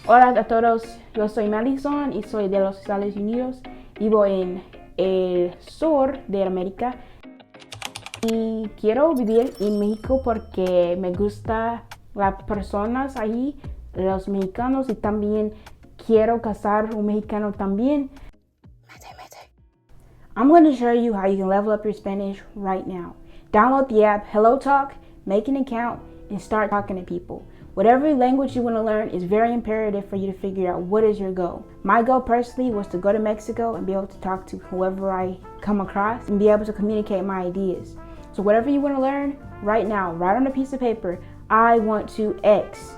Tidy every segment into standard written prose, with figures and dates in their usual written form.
Hola a todos, yo soy Madison y soy de los Estados Unidos. Vivo en el sur de América y quiero vivir en México porque me gusta las personas ahí, los mexicanos, y también quiero casar un mexicano también. I'm going to show you how you can level up your Spanish right now. Download the app 𝒆𝒔𝒂𝒈𝒆, make an account, and start talking to people. Whatever language you want to learn is very imperative for you to figure out what is your goal. My goal personally was to go to Mexico and be able to talk to whoever I come across and be able to communicate my ideas. So whatever you want to learn right now, write on a piece of paper, I want to X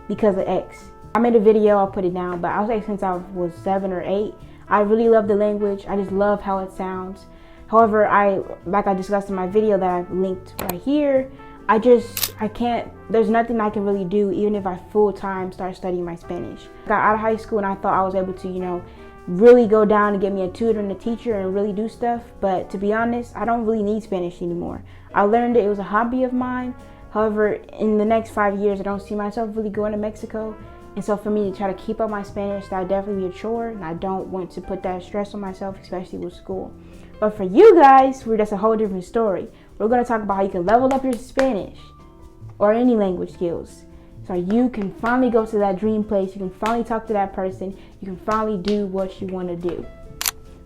because of X. I made a video, I'll put it down, but I was like since I was 7 or 8. I really love the language. I just love how it sounds. However, like I discussed in my video that I've linked right here, I can't, there's nothing I can really do even if I full-time start studying my Spanish. I got out of high school and I thought I was able to, really go down and get me a tutor and a teacher and really do stuff. But to be honest, I don't really need Spanish anymore. I learned it was a hobby of mine. However, in the next 5 years, I don't see myself really going to Mexico. And so for me to try to keep up my Spanish, that would definitely be a chore. And I don't want to put that stress on myself, especially with school. But for you guys, that's a whole different story. We're going to talk about how you can level up your Spanish or any language skills. So you can finally go to that dream place. You can finally talk to that person. You can finally do what you want to do.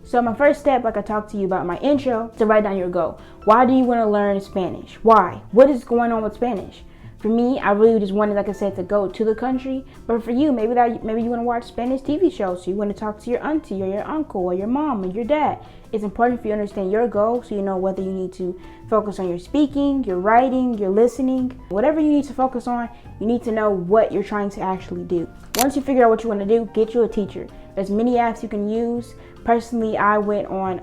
So my first step, like I talked to you about in my intro, is to write down your goal. Why do you want to learn Spanish? Why? What is going on with Spanish? For me, I really just wanted, like I said, to go to the country. But for you, maybe you want to watch Spanish TV shows. So you want to talk to your auntie or your uncle or your mom or your dad. It's important for you to understand your goal so you know whether you need to focus on your speaking, your writing, your listening. Whatever you need to focus on, you need to know what you're trying to actually do. Once you figure out what you want to do, get you a teacher. There's many apps you can use. Personally, I went on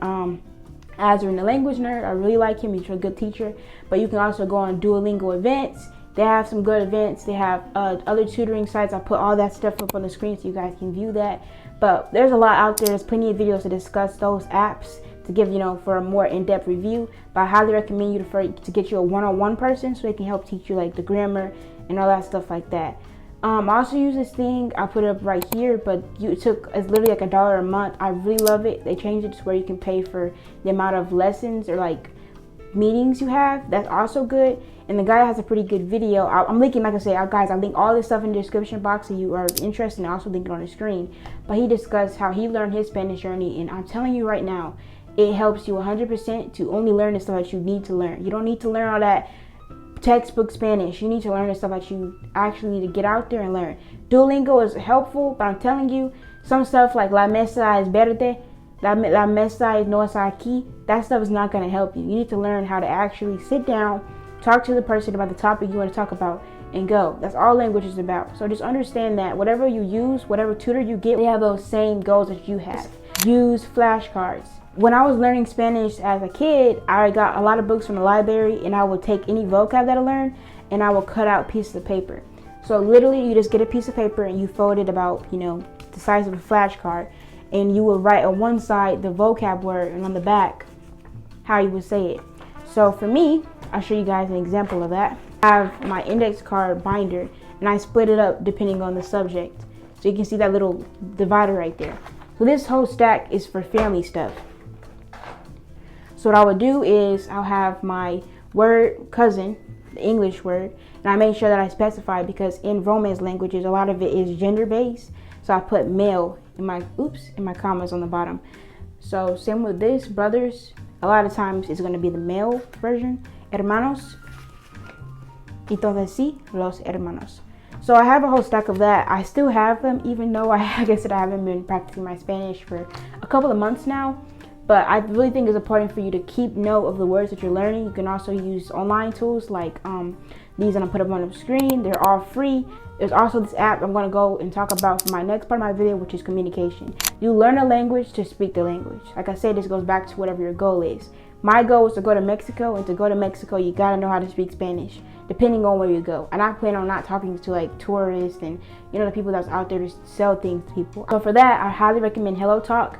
𝒎𝒔𝒄 the Language Nerd. I really like him. He's a good teacher. But you can also go on Duolingo events. They have some good events. They have other tutoring sites. I put all that stuff up on the screen so you guys can view that. But there's a lot out there. There's plenty of videos to discuss those apps to give, for a more in-depth review. But I highly recommend you to get you a one-on-one person so they can help teach you like the grammar and all that stuff like that. I also use this thing. I put it up right here, but it's literally like $1 a month. I really love it. They changed it to where you can pay for the amount of lessons or like meetings you have. That's also good. And the guy has a pretty good video. I'm linking, like I said, guys, I link all this stuff in the description box if you are interested, and I also link it on the screen. But he discussed how he learned his Spanish journey, and I'm telling you right now, it helps you 100% to only learn the stuff that you need to learn. You don't need to learn all that textbook Spanish. You need to learn the stuff that you actually need to get out there and learn. Duolingo is helpful, but I'm telling you, some stuff like la mesa es verde, la mesa no es aquí, that stuff is not going to help you. You need to learn how to actually sit down, talk to the person about the topic you want to talk about, and go. That's all language is about. So just understand that whatever you use, whatever tutor you get, they have those same goals that you have. Use flashcards. When I was learning Spanish as a kid, I got a lot of books from the library, and I would take any vocab that I learned and I would cut out pieces of paper. So literally you just get a piece of paper and you fold it about, the size of a flashcard, and you will write on one side the vocab word and on the back how you would say it. So for me, I'll show you guys an example of that. I have my index card binder and I split it up depending on the subject. So you can see that little divider right there. So this whole stack is for family stuff. So what I would do is I'll have my word cousin, the English word, and I make sure that I specify because in Romance languages, a lot of it is gender based. So I put male in my commas on the bottom. So same with this, brothers, a lot of times it's going to be the male version. Hermanos, entonces sí, los hermanos. So I have a whole stack of that. I still have them, even though I said I haven't been practicing my Spanish for a couple of months now. But I really think it's important for you to keep note of the words that you're learning. You can also use online tools like these that I'm put up on the screen. They're all free. There's also this app I'm going to go and talk about for my next part of my video, which is communication. You learn a language to speak the language. Like I said, this goes back to whatever your goal is. My goal is to go to Mexico, and to go to Mexico, you got to know how to speak Spanish, depending on where you go. And I plan on not talking to like tourists and, the people that's out there to sell things to people. So for that, I highly recommend 𝒆𝒄𝒄.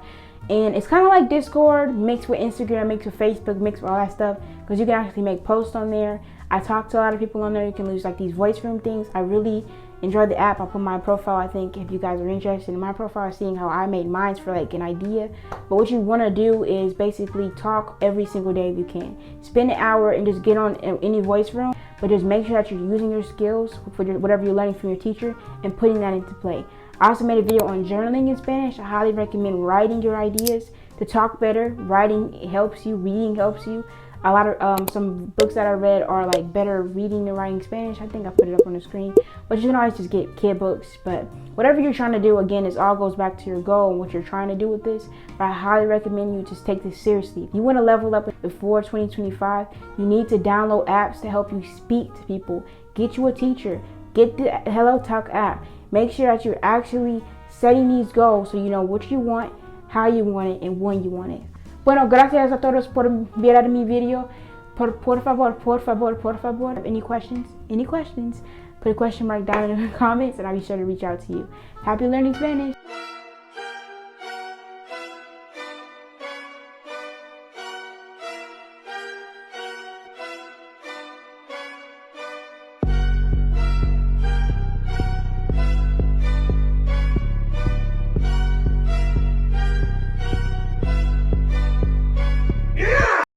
And it's kind of like Discord mixed with Instagram, mixed with Facebook, mixed with all that stuff, because you can actually make posts on there. I talk to a lot of people on there. You can use like these voice room things. I really enjoy the app. I'll put my profile, I think, if you guys are interested in my profile, seeing how I made mine for like an idea. But what you want to do is basically talk every single day if you can. Spend an hour and just get on any voice room, but just make sure that you're using your skills for whatever you're learning from your teacher and putting that into play. I also made a video on journaling in Spanish. I highly recommend writing your ideas to talk better. Writing helps you, reading helps you. A lot of some books that I read are like better reading and writing Spanish. I think I put it up on the screen, but you can always just get kid books. But whatever you're trying to do, again, it all goes back to your goal and what you're trying to do with this. But I highly recommend you just take this seriously. If you want to level up before 2025, you need to download apps to help you speak to people. Get you a teacher. Get the Hello Talk app. Make sure that you're actually setting these goals so you know what you want, how you want it, and when you want it. Bueno, gracias a todos por mirar mi video. Por favor. Any questions? Put a question mark down in the comments and I'll be sure to reach out to you. Happy learning Spanish.